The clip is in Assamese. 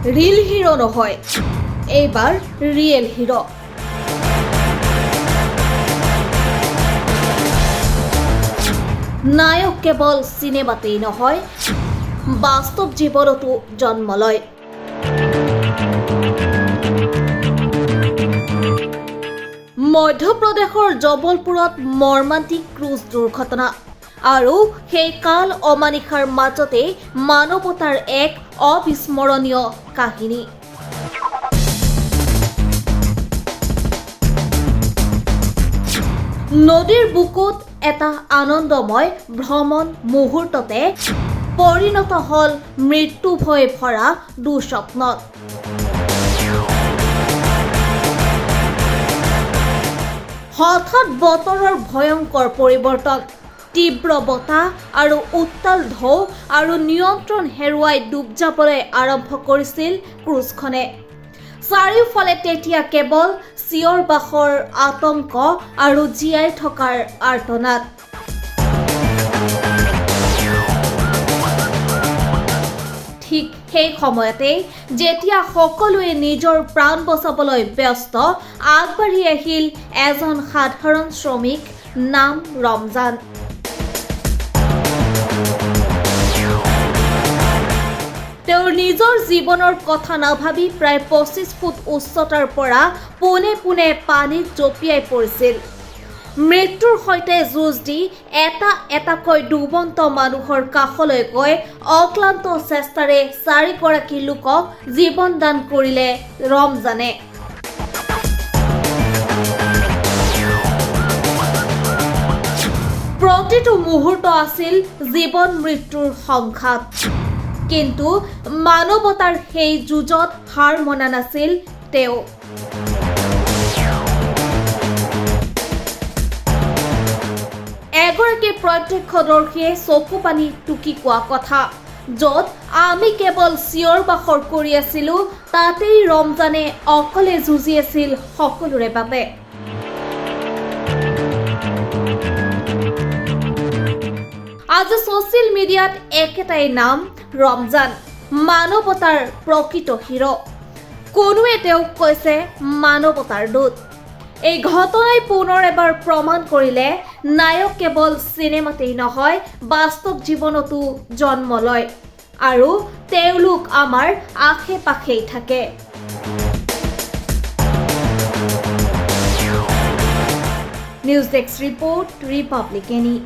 ৰিল হিৰো নহয়, এইবাৰ ৰিয়েল হিৰো। নায়ক কেৱল সিনেমাতেই নহয়, বাস্তৱ জীৱনতো জন্ম লয়। মধ্যপ্ৰদেশৰ জবলপুৰত মৰ্মান্তিক ক্ৰুজ দুৰ্ঘটনা আৰু সেই কাল অমানিশাৰ মাজতে মানৱতাৰ এক অবিস্মৰণীয় কাহিনী। নদীৰ বুকুত এটা আনন্দময় ভ্ৰমণ মুহূৰ্ততে পৰিণত হল মৃত্যু ভয় ভৰা দুঃস্বপ্নত। হঠাৎ বতৰৰ ভয়ংকৰ পৰিৱৰ্তন, তীব্ৰ বতাহ আৰু উত্তাল ঢৌ আৰু নিয়ন্ত্ৰণ হেৰুৱাই ডুব যাবলৈ আৰম্ভ কৰিছিল ক্ৰুজখনে। চাৰিওফালে তেতিয়া কেৱল চিঞৰ বাখৰ, আতংক আৰু জীয়াই থকাৰ আৰ্তনাদ। ঠিক সেই সময়তে যেতিয়া সকলোৱে নিজৰ প্ৰাণ বচাবলৈ ব্যস্ত, আগবাঢ়ি আহিল এজন সাধাৰণ শ্ৰমিক, নাম ৰমজান। তেওঁৰ নিজৰ জীৱনৰ কথা নাভাবি প্ৰায় 25 ফুট উচ্চতাৰ পৰা পোনে পোনে পানীত জঁপিয়াই পৰিছিল। মৃত্যুৰ সৈতে যুঁজ দি এটা এটাকৈ ডুবন্ত মানুহৰ কাষলৈ গৈ অক্লান্ত চেষ্টাৰে 4গৰাকী লোকক জীৱন দান কৰিলে ৰমজানে। প্ৰতিটো মুহূৰ্ত আছিল জীৱন মৃত্যুৰ সংঘাত, কিন্তু মানৱতাৰ সেই যুঁজত হাৰ মনা নাছিল তেওঁ। এগৰাকী প্ৰত্যক্ষদৰ্শীয়ে চকু পানী টুকি কোৱা কথা, য'ত আমি কেৱল চিঞৰ বাখৰ কৰি আছিলো, তাতেই ৰমজানে অকলে যুঁজি আছিল সকলোৰে বাবে। আজি ছ'চিয়েল মিডিয়াত একেটাই নাম, ৰমজান, মানৱতাৰ প্ৰকৃত হিৰো। কোনোৱে তেওঁক কৈছে মানৱতাৰ দূত। এই ঘটনাই পুনৰ এবাৰ প্ৰমাণ কৰিলে নায়ক কেৱল চিনেমাতেই নহয়, বাস্তৱ জীৱনতো জন্ম লয় আৰু তেওঁলোক আমাৰ আশে পাশেই থাকে। News desk report, ৰিপাব্লিকানী।